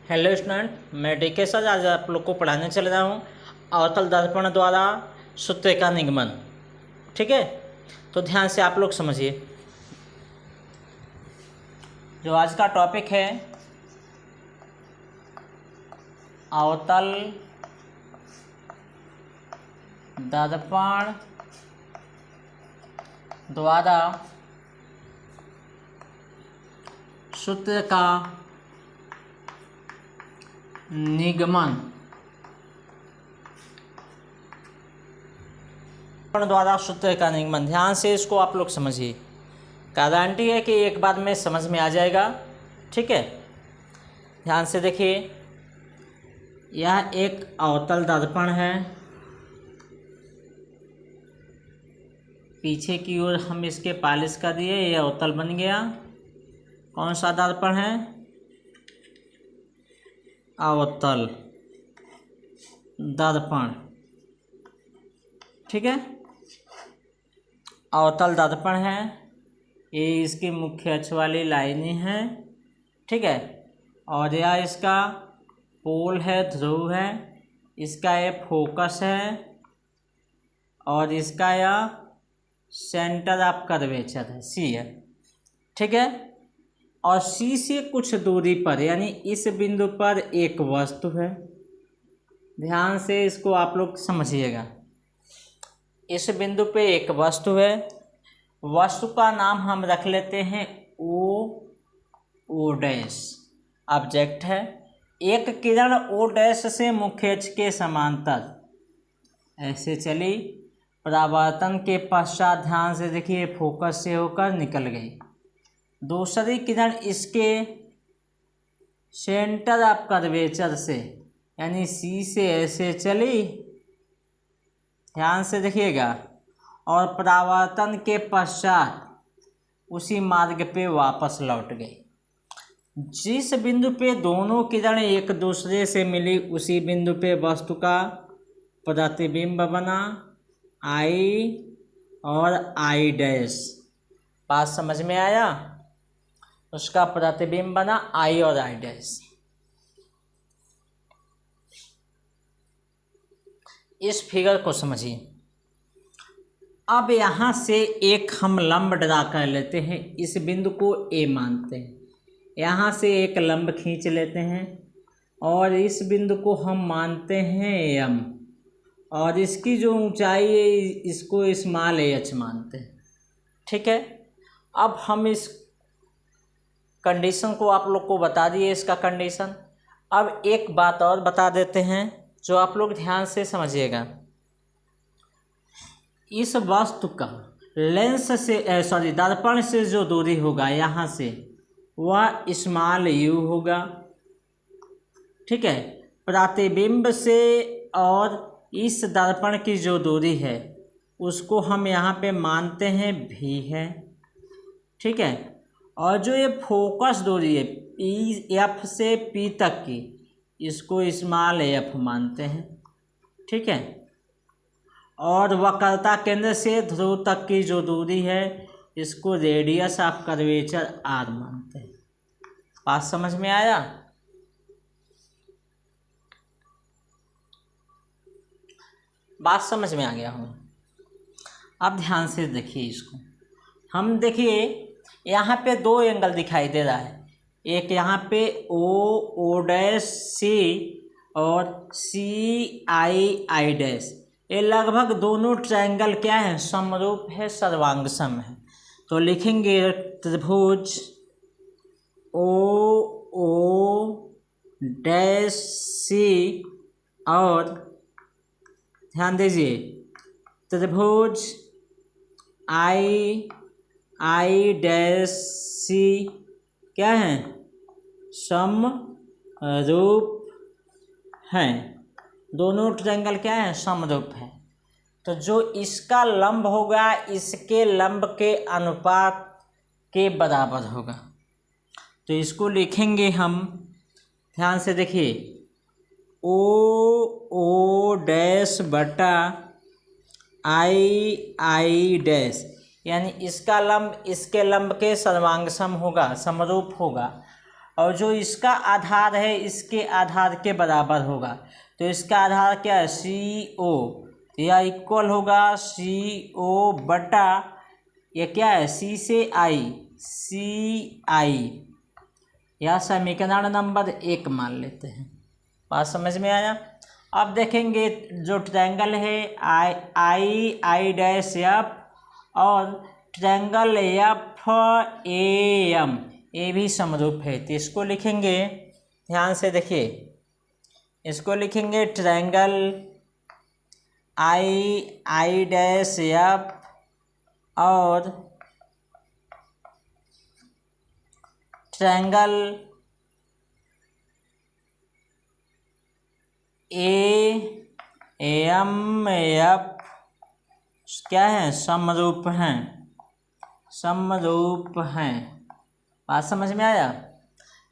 Hello student, मैं DK sir आज आप लोग को पढ़ाने चल रहा हूँ अवतल दर्पण द्वारा सूत्र का निगमन। ठीक है, तो ध्यान से आप लोग समझिए। जो आज का टॉपिक है अवतल दर्पण द्वारा सूत्र का निगमन द्वारा सूत्र का निगमन। ध्यान से इसको आप लोग समझिए, गारंटी है कि एक बार में समझ में आ जाएगा। ठीक है, ध्यान से देखिए। यह एक अवतल दर्पण है, पीछे की ओर हम इसके पालिश कर दिए, यह अवतल बन गया। कौन सा दर्पण है? अवतल दर्पण। ठीक है, अवतल दर्पण है, ये इसकी मुख्य अक्ष वाली लाइनें हैं। ठीक है, और यह इसका पोल है, ध्रुव है, इसका ये फोकस है और इसका यह सेंटर ऑफ कर्वेचर है, सी है। ठीक है, और सी से कुछ दूरी पर यानी इस बिंदु पर एक वस्तु है। ध्यान से इसको आप लोग समझिएगा। इस बिंदु पे एक वस्तु है, वस्तु का नाम हम रख लेते हैं ओ डैश। ऑब्जेक्ट है, एक किरण ओ डैश से मुख्य अक्ष के समांतर ऐसे चली, परावर्तन के पश्चात ध्यान से देखिए फोकस से होकर निकल गई। दूसरी किरण इसके सेंटर ऑफ कर्वेचर से यानी सी से ऐसे चली, ध्यान से देखिएगा, और परावर्तन के पश्चात उसी मार्ग पे वापस लौट गई। जिस बिंदु पे दोनों किरण एक दूसरे से मिली उसी बिंदु पे वस्तु का प्रतिबिंब बना, आई और आई डैश। बात समझ में आया? उसका प्रतिबिंब बना आई और आई डैश। इस फिगर को समझिए। अब यहाँ से एक हम लंब ड्रा कर लेते हैं, इस बिंदु को ए मानते हैं। यहाँ से एक लंब खींच लेते हैं और इस बिंदु को हम मानते हैं एम, और इसकी जो ऊंचाई है इसको स्मॉल एच मानते हैं। ठीक है, अब हम इस कंडीशन को आप लोग को बता दिए, इसका कंडीशन। अब एक बात और बता देते हैं जो आप लोग ध्यान से समझिएगा। इस वस्तु का लेंस से दर्पण से जो दूरी होगा यहाँ से, वह स्मॉल यू होगा। ठीक है, प्रतिबिंब से और इस दर्पण की जो दूरी है उसको हम यहाँ पे मानते हैं भी है। ठीक है, और जो ये फोकस दूरी है पी एफ से पी तक की, इसको स्मॉल एफ मानते हैं। ठीक है, और वक्रता केंद्र से ध्रुव तक की जो दूरी है इसको रेडियस ऑफ कर्वेचर आर मानते हैं। बात समझ में आया? बात समझ में आ गया हूँ। अब ध्यान से देखिए इसको। हम देखिए यहाँ पे दो एंगल दिखाई दे रहा है, एक यहाँ पे ओ डैश सी और सी आई डैश। ये लगभग दोनों ट्रायंगल क्या है? समरूप है, सर्वांगसम है। तो लिखेंगे त्रिभुज ओ डैश सी और ध्यान दीजिए त्रिभुज आई डैश सी क्या है? समरूप हैं। दोनों ट्रायंगल क्या है? समरूप है। तो जो इसका लंब होगा इसके लंब के अनुपात के बराबर होगा। तो इसको लिखेंगे हम, ध्यान से देखिए, ओ डैश बटा आई डैश, यानी इसका लंब इसके लंब के सर्वांगसम होगा, समरूप होगा। और जो इसका आधार है इसके आधार के बराबर होगा। तो इसका आधार क्या है, CO, या इक्वल होगा CO बटा ये क्या है, C से I, CI, या समीकरण नंबर 1 मान लेते हैं। बात समझ में आया। अब देखेंगे जो ट्रायंगल है I डैश F और ट्रायंगल FAM, ये भी समरूप है। तो इसको लिखेंगे, ध्यान से देखिए, इसको लिखेंगे ट्रायंगल I डैश F और ट्रायंगल AMF क्या है, समरूप हैं, समरूप हैं। बात समझ में आया।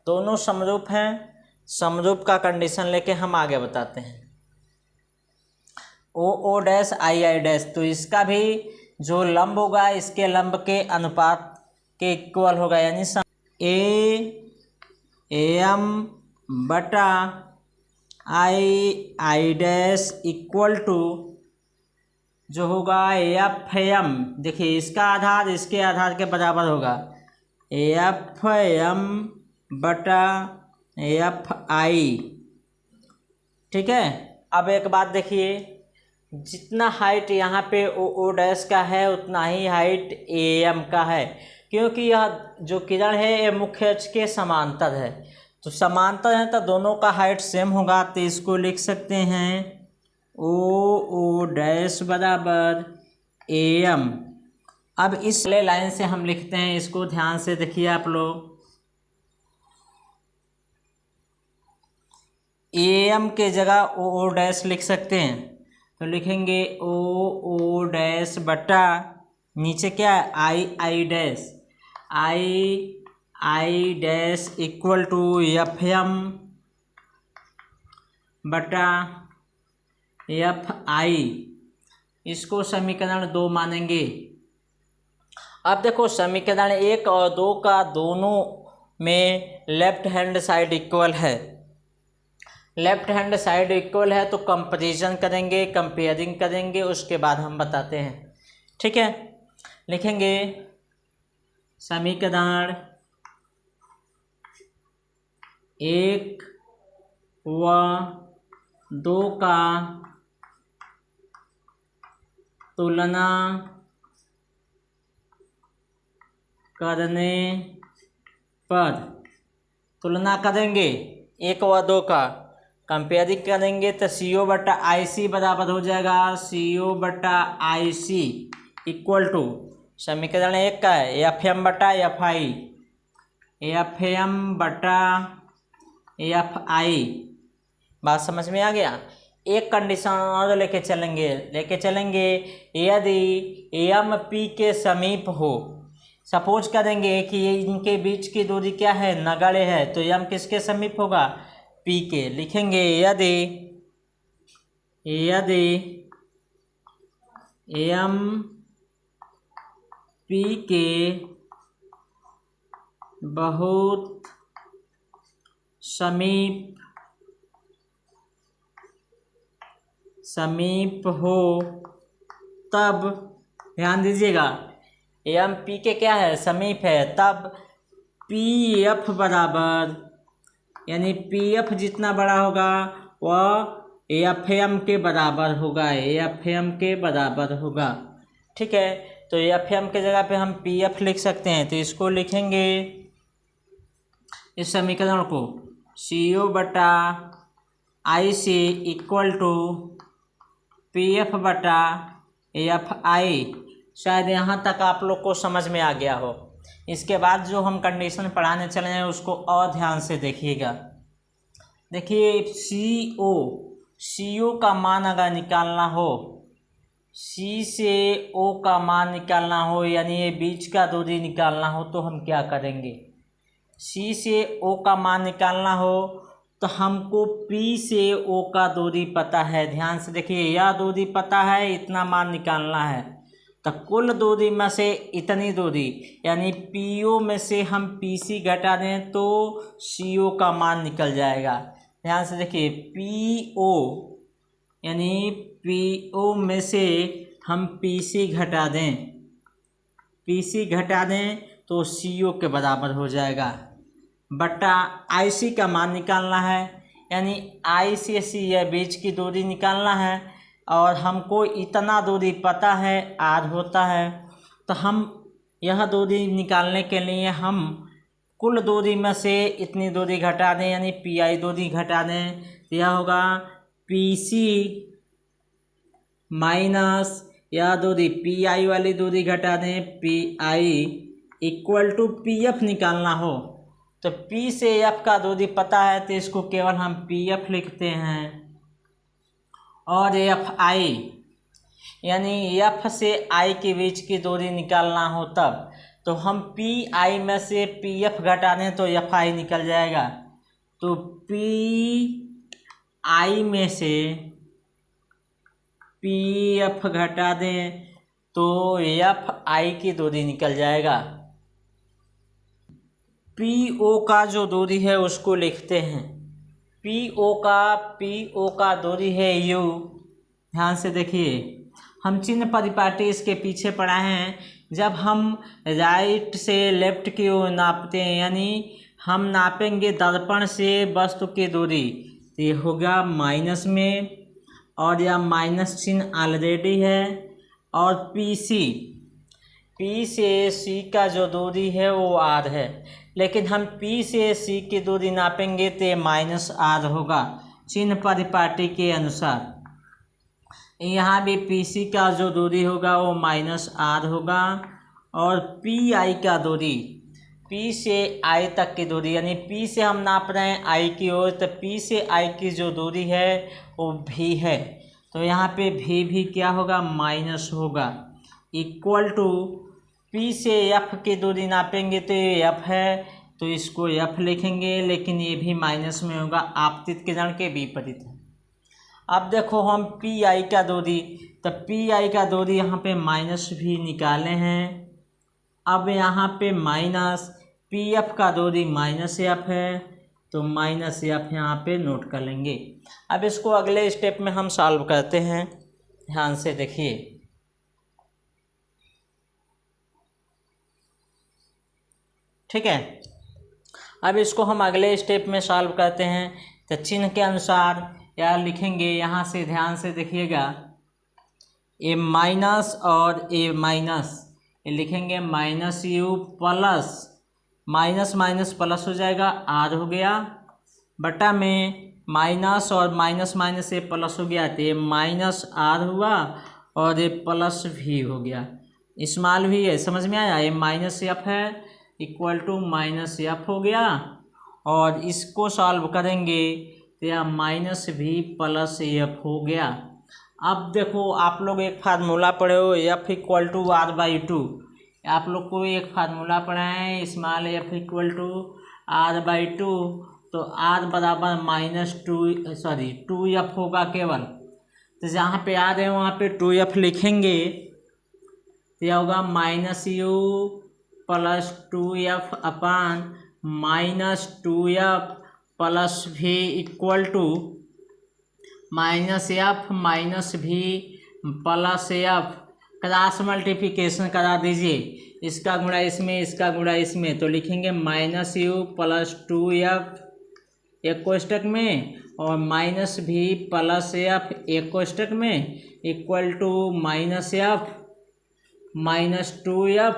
दोनों समरूप हैं। समरूप का कंडीशन लेके हम आगे बताते हैं। O डैश I डैश, तो इसका भी जो लंब होगा इसके लंब के अनुपात के इक्वल होगा, यानी AM बटा I डैश इक्वल टू जो होगा FM। देखिए इसका आधार इसके आधार के बराबर होगा, FM बटा FI। ठीक है। अब एक बात देखिए, जितना हाइट यहाँ पे O डैश का है उतना ही हाइट AM का है, क्योंकि यह जो किरण है ये मुख्य अक्ष के समांतर है। तो समांतर है तो दोनों का हाइट सेम होगा। तो इसको लिख सकते हैं O डैश बराबर AM। अब इस लाइन से हम लिखते हैं, इसको ध्यान से देखिए आप लोग। AM के जगह O डैश लिख सकते हैं, तो लिखेंगे O डैश बटा नीचे क्या है I dash, I dash equal to FM बटा FI। इसको समीकरण 2 मानेंगे। अब देखो समीकरण 1 और 2 का दोनों में लेफ्ट हैंड साइड इक्वल है। लेफ्ट हैंड साइड इक्वल है तो कंपैरिजन करेंगे, कंपेयरिंग करेंगे, उसके बाद हम बताते हैं। ठीक है। लिखेंगे समीकरण 1 व 2 का तुलना करने पर, तुलना करेंगे 1 व 2 का, कंपेयरिंग करेंगे तो CO बटा IC बराबर हो जाएगा CO बटा IC इक्वल टू समीकरण 1 का है FM बटा FI, FM बटा FI। बात समझ में आ गया। एक कंडीशन और लेके चलेंगे यदि AM-P के समीप हो, सपोज करेंगे कि ये इनके बीच की दूरी क्या है, नगण्य है, तो M किसके समीप होगा, P के। लिखेंगे यदि AM-P के बहुत समीप हो तब, ध्यान दीजिएगा, AM-P के क्या है, समीप है, तब PF बराबर, यानी PF जितना बड़ा होगा वह FM के बराबर होगा, FM के बराबर होगा। ठीक है। तो FM के जगह पे हम PF लिख सकते हैं। तो इसको लिखेंगे, इस समीकरण को CO बटा IC इक्वल टू PF बटा FI। शायद यहाँ तक आप लोग को समझ में आ गया हो। इसके बाद जो हम कंडीशन पढ़ाने चले हैं उसको और ध्यान से देखिएगा। देखिए CO का मान अगर निकालना हो, C से O का मान निकालना हो, यानी ये बीच का दूरी निकालना हो, तो हम क्या करेंगे, C से O का मान निकालना हो तो हमको P से O का दूरी पता है। ध्यान से देखिए, यह दूरी पता है, इतना मान निकालना है, तो कुल दूरी में से इतनी दूरी यानी PO में से हम PC घटा दें तो CO का मान निकल जाएगा। ध्यान से देखिए, PO यानी PO में से हम PC घटा दें तो CO के बराबर हो जाएगा। बटा IC का मान निकालना है, यानी I से C या बीच की दूरी निकालना है और हमको इतना दूरी पता है R होता है। तो हम यह दूरी निकालने के लिए हम कुल दूरी में से इतनी दूरी घटा दें, यानी PI दूरी घटा दें। तो यह होगा PC माइनस यह दूरी PI वाली दूरी घटा दें, PI इक्वल टू PF निकालना हो तो P से F का दूरी पता है तो इसको केवल हम PF लिखते हैं। और FI यानी F से I के बीच की दूरी निकालना हो तब तो हम PI में से PF घटा दें तो FI निकल जाएगा। तो PI में से PF घटा दें तो FI की दूरी निकल जाएगा। PO का जो दूरी है उसको लिखते हैं। PO का दूरी है U। ध्यान से देखिए, हम चिन्ह परिपाटी इसके पीछे पढ़ा है। जब हम राइट से लेफ्ट की ओर नापते हैं, यानी हम नापेंगे दर्पण से वस्तु की दूरी, तो ये होगा माइनस में और यह माइनस चिन्ह ऑलरेडी है। और P से C का जो दूरी है वो R है, लेकिन हम P से C की दूरी नापेंगे तो माइनस R होगा चिन्ह परिपाटी के अनुसार। यहाँ भी PC का जो दूरी होगा वो माइनस R होगा। और PI का दूरी, P से I तक की दूरी, यानी P से हम नाप रहे हैं I की ओर, तो P से I की जो दूरी है वो V है। तो यहाँ पे भी क्या होगा, माइनस होगा, इक्वल टू P से F की दूरी नापेंगे तो ये F है तो इसको F लिखेंगे, लेकिन ये भी माइनस में होगा, आपतित किरण के विपरीत है। अब देखो हम PI का दूरी, तो PI का दूरी यहाँ पे माइनस भी निकाले हैं। अब यहाँ पे माइनस PF का दूरी माइनस F है तो माइनस F यहाँ पे नोट कर लेंगे। अब इसको अगले स्टेप में हम सॉल्व करते हैं। ध्यान से देखिए, ठीक है। अब इसको हम अगले स्टेप में सॉल्व करते हैं। तो चिन्ह के अनुसार यार लिखेंगे, यहाँ से ध्यान से देखिएगा, A माइनस और A माइनस, ये लिखेंगे minus U plus minus minus plus हो जाएगा, R हो गया, बटा में माइनस और माइनस माइनस ये प्लस हो गया तो ये माइनस R हुआ और ये प्लस V हो गया। स्मॉल भी है, समझ में आया, ये माइनस F है इक्वल टू माइनस F हो गया। और इसको सॉल्व करेंगे तो यह माइनस V प्लस F हो गया। अब देखो, आप लोग एक फार्मूला पढ़े हो, F इक्वल टू R/2। आप लोग को एक फार्मूला पढ़ा है, small F equal to R/2, तो R बराबर -2F होगा केवल। तो जहाँ पे R है वहाँ पे 2F लिखेंगे तो यह होगा -U plus 2F upon -2F plus V equal to -F minus V plus F। Cross multiplication करा दीजिए, इसका गुणा इसमें, इसका गुणा इसमें, तो लिखेंगे -U प्लस 2F एक कोष्टक में और -V प्लस F एक कोष्टक में equal to -F minus 2F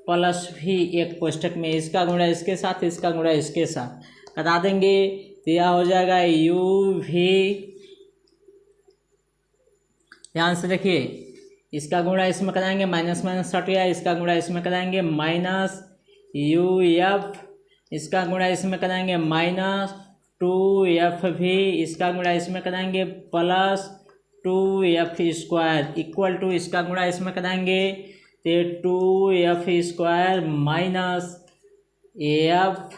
plus V एक कोष्टक में। इसका गुणा इसके साथ, इसका गुणा इसके साथ करा देंगे तो यह हो जाएगा UV। ध्यान से देखिए, इसका गुणा इसमें कराएंगे, माइनस माइनस हट गया, इसका गुणा इसमें कराएंगे -UF, इसका गुणा इसमें कराएंगे -2FV, इसका गुणा इसमें कराएंगे plus 2F square equal to, इसका गुणा इसमें कराएंगे तो 2F स्क्वायर माइनस AFV।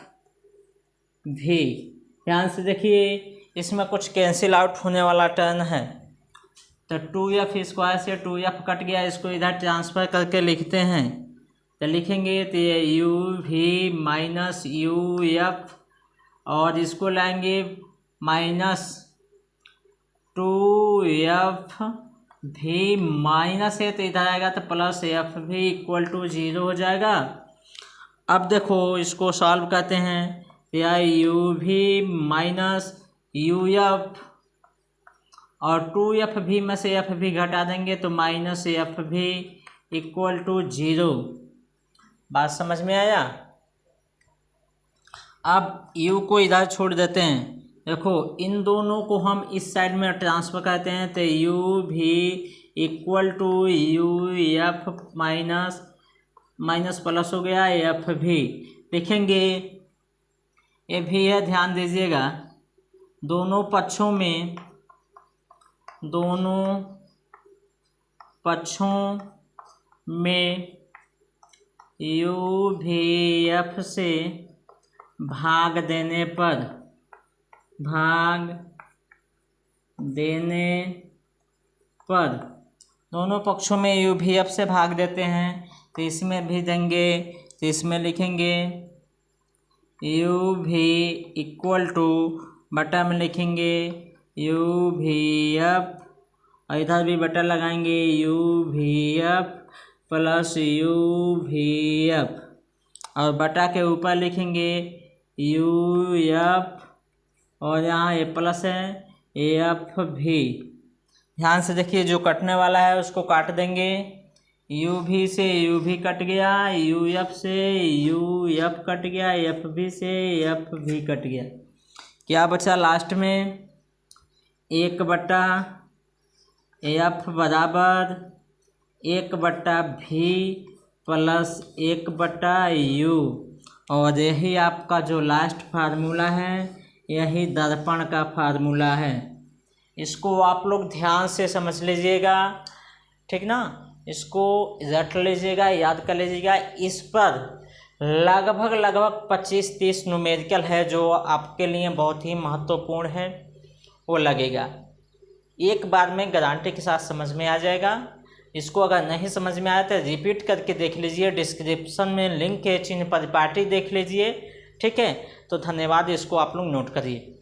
ध्यान से देखिए, इसमें कुछ कैंसिल आउट होने वाला टर्म है तो 2f स्क्वायर से 2f कट गया, इसको इधर ट्रांसफ़र करके लिखते हैं। तो लिखेंगे तो ये यू भी माइनस यू एफ, और इसको लाएंगे माइनस 2f भी, माइनस है तो इधर आएगा तो प्लस एफ भी इक्वल टू 0 हो जाएगा। अब देखो इसको सॉल्व करते हैं, या यू भी माइनस यू एफ और 2f भी में से एफ भी घटा देंगे तो माइनस एफ भी इक्वल टू 0। बात समझ में आया। अब u को इधर छोड़ देते हैं। देखो इन दोनों को हम इस साइड में ट्रांसफर करते हैं तो u भी equal to U F minus minus plus हो गया एफ भी। लिखेंगे ये भी है, ध्यान दीजिएगा दोनों पक्षों में यू भी एफ से भाग देने पर दोनों पक्षों में यू भी एफ से भाग देते हैं तो इसमें भी देंगे, तो इसमें लिखेंगे यू भी इक्वल टू, बटा में लिखेंगे यू भी एफ, और इधर भी बटा लगाएंगे यू भी एफ प्लस यू भी एफ, और बटा के ऊपर लिखेंगे यू एफ, और यहाँ ए प्लस है एफ भी। ध्यान से देखिए, जो कटने वाला है उसको काट देंगे। यू भी से यू भी कट गया, यू एफ से यू एफ कट गया, एफ भी से एफ भी कट गया। क्या बचा लास्ट में, 1/एफ बराबर 1/भी प्लस 1/यू, और यही आपका जो लास्ट फार्मूला है, यही दर्पण का फार्मूला है। इसको आप लोग ध्यान से समझ लीजिएगा, ठीक ना। इसको रट लीजिएगा, याद कर लीजिएगा। इस पर लगभग 25-30 न्यूमेरिकल है जो आपके लिए बहुत ही महत्वपूर्ण है, वो लगेगा। एक बार में गारंटी के साथ समझ में आ जाएगा। इसको अगर नहीं समझ में आया तो रिपीट करके देख लीजिए, डिस्क्रिप्शन में लिंक है, चिन्ह परिपाटी देख लीजिए, ठीक है। तो धन्यवाद, इसको आप लोग नोट करिए।